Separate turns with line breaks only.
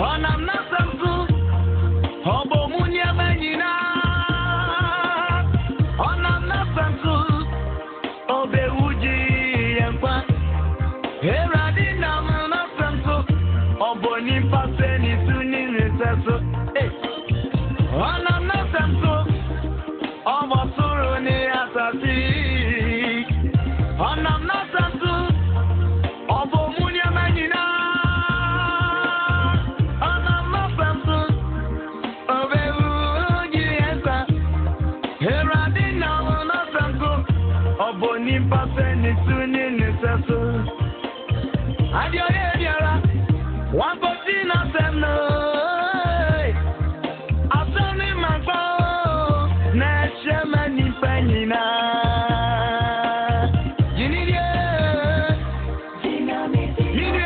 Onam na samsu obo munya menina onam na samsu obe uji yempa eradi nam na samsu obo ni pase ni suni reseso onam na samsu obo suru ni asasi onam na samsu obo munya menina Boni pase ni suni ni seso adio ye biara wan boti na semno asani magbo na shema ni panina yini die yini